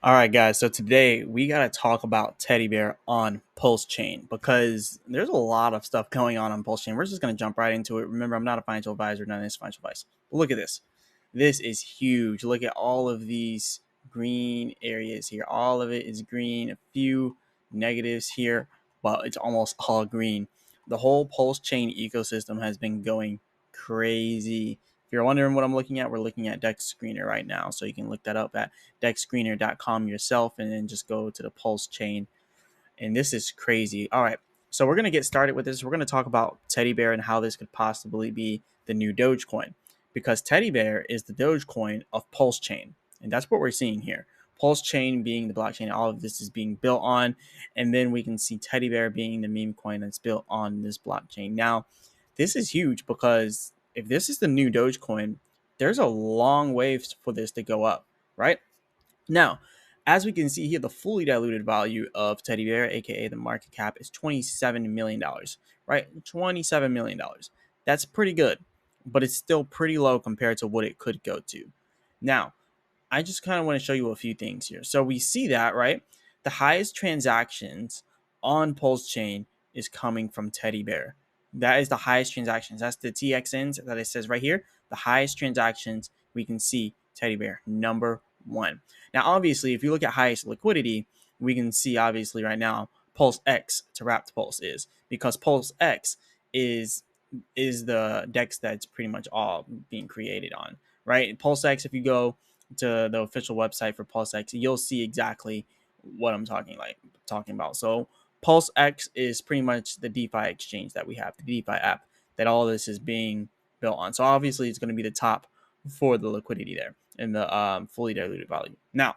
All right, guys. So today we got to talk about Teddy Bear on PulseChain because there's a lot of stuff going on PulseChain. We're just going to jump right into it. Remember, I'm not a financial advisor, none of this financial advice. But look at this. This is huge. Look at all of these green areas here. All of it is green. A few negatives here, but it's almost all green. The whole PulseChain ecosystem has been going crazy. If you're wondering what I'm looking at, we're looking at Dex Screener right now. So you can look that up at dexscreener.com yourself and then just go to the pulse chain. And this is crazy. All right. So we're going to get started with this. We're going to talk about Teddy Bear and how this could possibly be the new Dogecoin because Teddy Bear is the Dogecoin of Pulse Chain. And that's what we're seeing here. Pulse Chain being the blockchain all of this is being built on. And then we can see Teddy Bear being the meme coin that's built on this blockchain. Now, this is huge because if this is the new Dogecoin, there's a long way for this to go up, right? Now, as we can see here, the fully diluted value of Teddy Bear, aka the market cap, is $27 million, right? $27 million. That's pretty good, but it's still pretty low compared to what it could go to. Now, I just kind of want to show you a few things here. So we see that, right? The highest transactions on Pulse Chain is coming from Teddy Bear. That is the highest transactions. That's the TXNs that it says right here. The highest transactions we can see Teddy Bear, number one. Now, obviously, if you look at highest liquidity, we can see obviously right now Pulse X to Wrapped Pulse is because Pulse X is the DEX that's pretty much all being created on, right? Pulse X, if you go to the official website for PulseX, you'll see exactly what I'm talking about. So PulseX is pretty much the DeFi exchange that we have, the DeFi app that all this is being built on. So obviously it's going to be the top for the liquidity there and the fully diluted value. Now,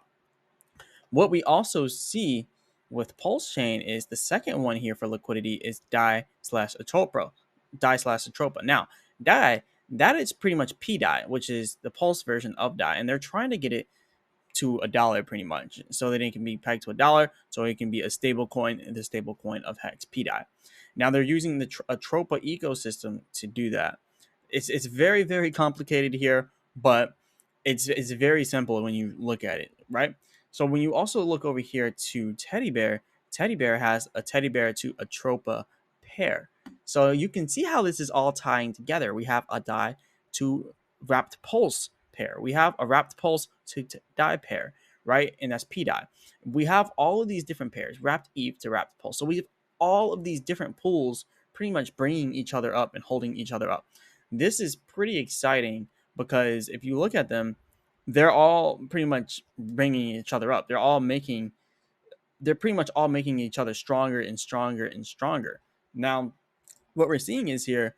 what we also see with Pulse Chain is the second one here for liquidity is DAI slash Atropa. DAI slash Atropa. Now, DAI, that is pretty much PDAI, which is the Pulse version of DAI, and they're trying to get it to a dollar pretty much so that it can be pegged to a dollar, so it can be a stable coin, the stable coin of Hex PDAI. Now they're using the Atropa ecosystem to do that. It's very, very complicated here, but it's very simple when you look at it, right? So when you also look over here to Teddy Bear has a Teddy Bear to Atropa pair. So you can see how this is all tying together. We have a DAI to Wrapped Pulse pair. We have a Wrapped Pulse to DAI pair, right? And that's PDAI. We have all of these different pairs, Wrapped ETH to Wrapped Pulse. So we have all of these different pools pretty much bringing each other up and holding each other up. This is pretty exciting because if you look at them, they're all pretty much bringing each other up. They're pretty much all making each other stronger and stronger and stronger. Now, what we're seeing is here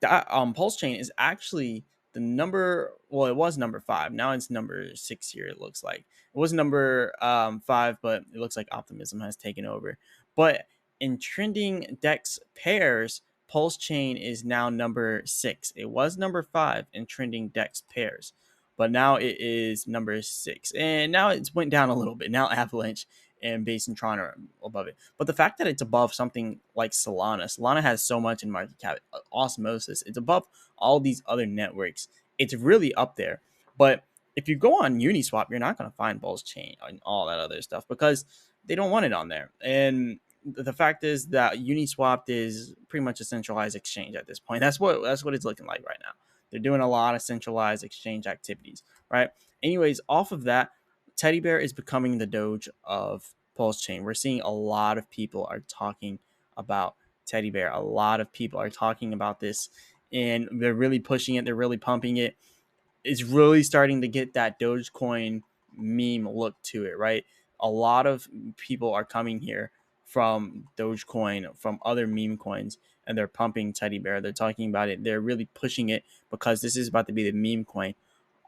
that Pulse Chain is actually the number. Well, it was number 5. Now it's number 6 here. It looks like it was number 5, but it looks like Optimism has taken over. But in trending DEX pairs, Pulse Chain is now number 6. It was number 5 in trending DEX pairs, but now it is number 6, and now it's went down a little bit. Now Avalanche and Base and Tron are above it. But the fact that it's above something like Solana has so much in market cap. Osmosis, it's above all these other networks. It's really up there. But if you go on Uniswap, you're not going to find Pulse Chain and all that other stuff because they don't want it on there. And the fact is that Uniswap is pretty much a centralized exchange at this point. That's what it's looking like right now. They're doing a lot of centralized exchange activities, right? Anyways, off of that, Teddy Bear is becoming the Doge of Pulse Chain. We're seeing a lot of people are talking about Teddy Bear. A lot of people are talking about this, and they're really pushing it. They're really pumping it. It's really starting to get that Dogecoin meme look to it, right? A lot of people are coming here from Dogecoin, from other meme coins, and they're pumping Teddy Bear. They're talking about it. They're really pushing it because this is about to be the meme coin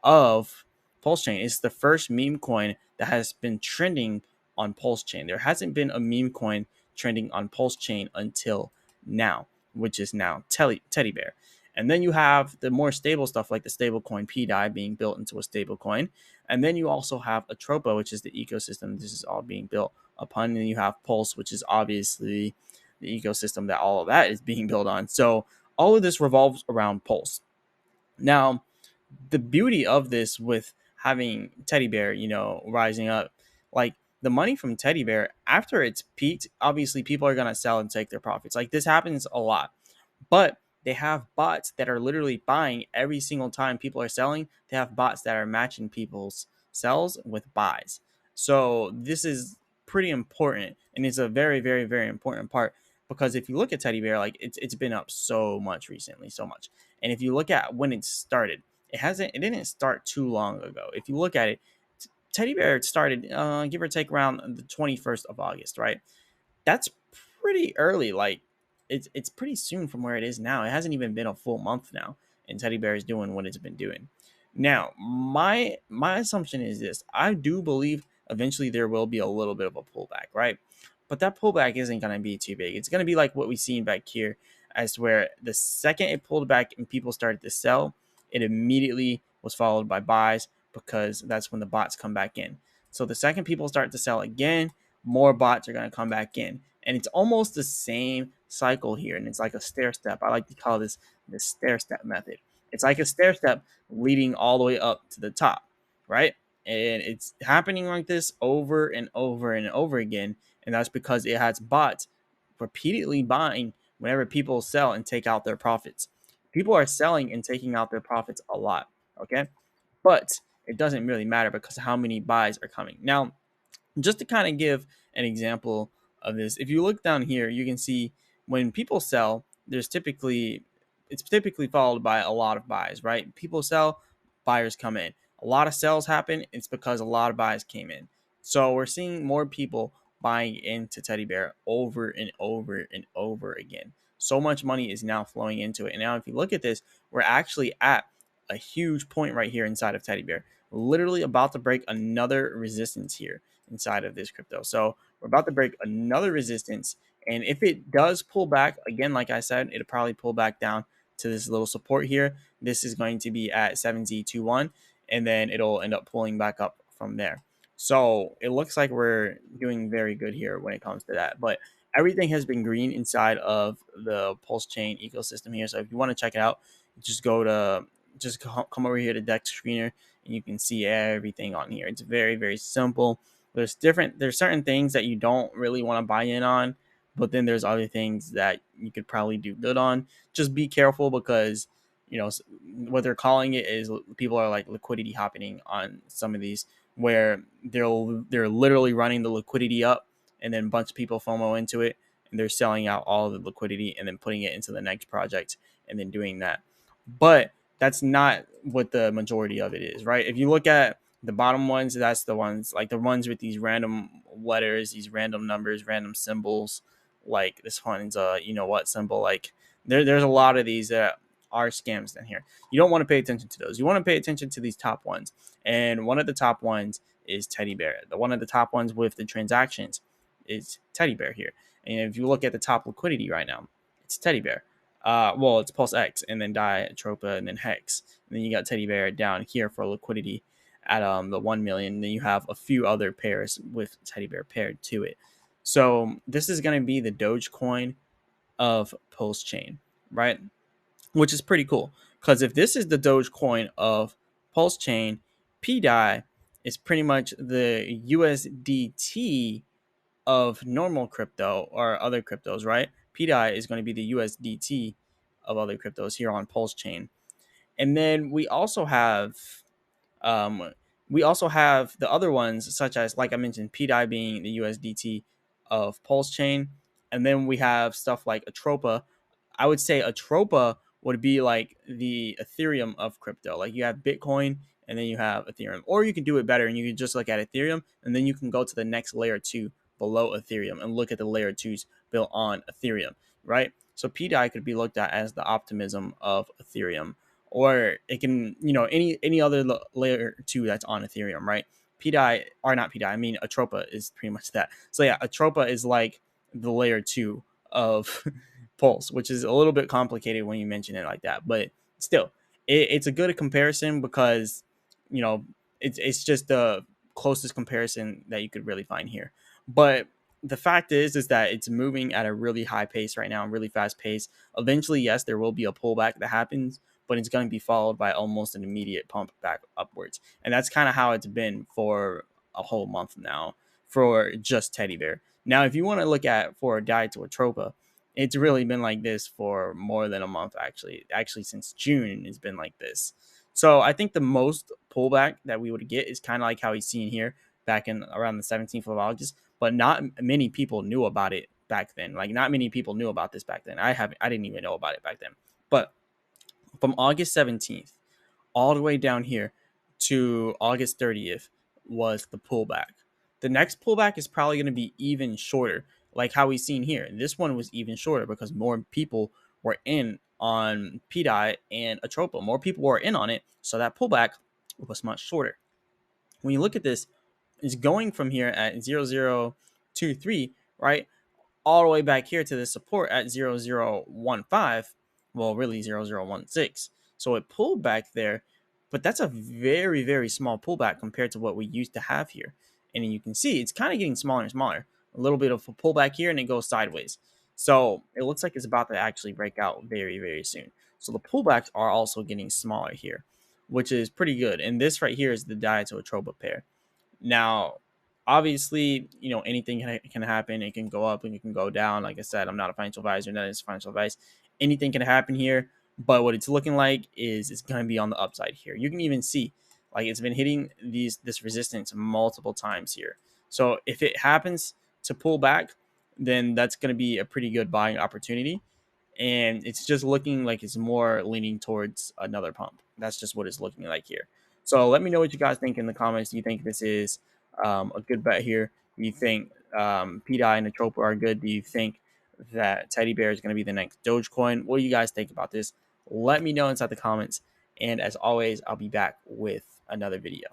of Pulse Chain. It's the first meme coin that has been trending on Pulse Chain. There hasn't been a meme coin trending on Pulse Chain until now, which is now Teddy Bear. And then you have the more stable stuff like the stablecoin PDAI being built into a stablecoin. And then you also have Atropa, which is the ecosystem this is all being built upon. And then you have Pulse, which is obviously the ecosystem that all of that is being built on. So all of this revolves around Pulse. Now, the beauty of this with having teddy bear, rising up. Like the money from teddy bear after it's peaked, obviously people are going to sell and take their profits. Like this happens a lot. But they have bots that are literally buying every single time people are selling. They have bots that are matching people's sells with buys. So this is pretty important, and it's a very, very, very important part because if you look at teddy bear, like it's been up so much recently, so much. And if you look at when it started, it didn't start too long ago. If you look at it, teddy bear started give or take around the 21st of August, right? That's pretty early. Like it's pretty soon from where it is now. It hasn't even been a full month now, and teddy bear is doing what it's been doing. Now, my assumption is this: I do believe eventually there will be a little bit of a pullback, right? But that pullback isn't going to be too big. It's going to be like what we've seen back here, as to where the second it pulled back and people started to sell, it immediately was followed by buys because that's when the bots come back in. So the second people start to sell again, more bots are going to come back in. And it's almost the same cycle here. And it's like a stair step. I like to call this stair step method. It's like a stair step leading all the way up to the top, right? And it's happening like this over and over and over again. And that's because it has bots repeatedly buying whenever people sell and take out their profits. People are selling and taking out their profits a lot, okay? But it doesn't really matter because how many buys are coming. Now, just to kind of give an example of this, if you look down here, you can see when people sell, it's typically followed by a lot of buys, right? People sell, buyers come in. A lot of sales happen, it's because a lot of buys came in. So we're seeing more people buying into teddy bear over and over and over again. So much money is now flowing into it. And now if you look at this, we're actually at a huge point right here inside of teddy bear, literally about to break another resistance here inside of this crypto. So we're about to break another resistance. And if it does pull back, again, like I said, it'll probably pull back down to this little support here. This is going to be at 7Z21, and then it'll end up pulling back up from there. So it looks like we're doing very good here when it comes to that. But everything has been green inside of the Pulse Chain ecosystem here. So if you want to check it out, just come over here to Dex Screener, and you can see everything on here. It's very, very simple. There's certain things that you don't really want to buy in on, but then there's other things that you could probably do good on. Just be careful because what they're calling it is people are like liquidity hopping on some of these, where they're literally running the liquidity up, and then a bunch of people FOMO into it, and they're selling out all the liquidity and then putting it into the next project and then doing that. But that's not what the majority of it is, right? If you look at the bottom ones, that's the ones like the ones with these random letters, these random numbers, random symbols. Like this one's what symbol. Like there's a lot of these that are scams in here. You don't want to pay attention to those. You want to pay attention to these top ones. And one of the top ones is teddy bear. The one of the top ones with the transactions is teddy bear here. And if you look at the top liquidity right now, it's teddy bear. Well, it's Pulse X, and then Tropa, and then Hex. And then you got teddy bear down here for liquidity at the 1 million. And then you have a few other pairs with teddy bear paired to it. So this is going to be the Dogecoin of Pulse Chain, right? Which is pretty cool because if this is the Dogecoin of Pulse Chain, PDI is pretty much the USDT of normal crypto or other cryptos, right? PDI is going to be the USDT of other cryptos here on Pulse Chain. And then um, we also have the other ones, such as, like I mentioned, PDI being the USDT of Pulse Chain. And then we have stuff like Atropa. I would say Atropa would be like the Ethereum of crypto. Like you have Bitcoin and then you have Ethereum. Or you can do it better and you can just look at Ethereum and then you can go to the next layer 2 below Ethereum and look at the layer 2s built on Ethereum, right? So PDI could be looked at as the optimism of Ethereum, or it can, any other layer 2 that's on Ethereum, right? PDI, or not PDI, I mean Atropa is pretty much that. So yeah, Atropa is like the layer 2 of Pulse, which is a little bit complicated when you mention it like that, but still, it's a good comparison because you know it's just the closest comparison that you could really find here. But the fact is that it's moving at a really high pace right now, really fast pace. Eventually, yes, there will be a pullback that happens, but it's going to be followed by almost an immediate pump back upwards. And that's kind of how it's been for a whole month now for just teddy bear. Now, if you want to look at for DIE to Atropa, it's really been like this for more than a month, actually. Actually, since June, it's been like this. So I think the most pullback that we would get is kind of like how he's seen here back in around the 17th of August, but not many people knew about it back then. Like, not many people knew about this back then. I didn't even know about it back then. But from August 17th all the way down here to August 30th was the pullback. The next pullback is probably going to be even shorter, like how we've seen here. This one was even shorter because more people were in on PDI and Atropa. More people were in on it, so that pullback was much shorter. When you look at this, it's going from here at 0023, right, all the way back here to the support at 0015, well, really 0016. So it pulled back there, but that's a very, very small pullback compared to what we used to have here. And you can see it's kind of getting smaller and smaller. A little bit of a pullback here and it goes sideways. So it looks like it's about to actually break out very, very soon. So the pullbacks are also getting smaller here, which is pretty good. And this right here is the DIE to Atropa pair. Now, obviously, anything can happen. It can go up and it can go down. Like I said, I'm not a financial advisor. That is financial advice. Anything can happen here. But what it's looking like is it's going to be on the upside here. You can even see like it's been hitting this resistance multiple times here. So if it happens to pull back, then that's going to be a pretty good buying opportunity. And it's just looking like it's more leaning towards another pump. That's just what it's looking like here. So let me know what you guys think in the comments. Do you think this is a good bet here? Do you think PDI and Atropa are good? Do you think that Teddy Bear is going to be the next Dogecoin? What do you guys think about this? Let me know inside the comments. And as always, I'll be back with another video.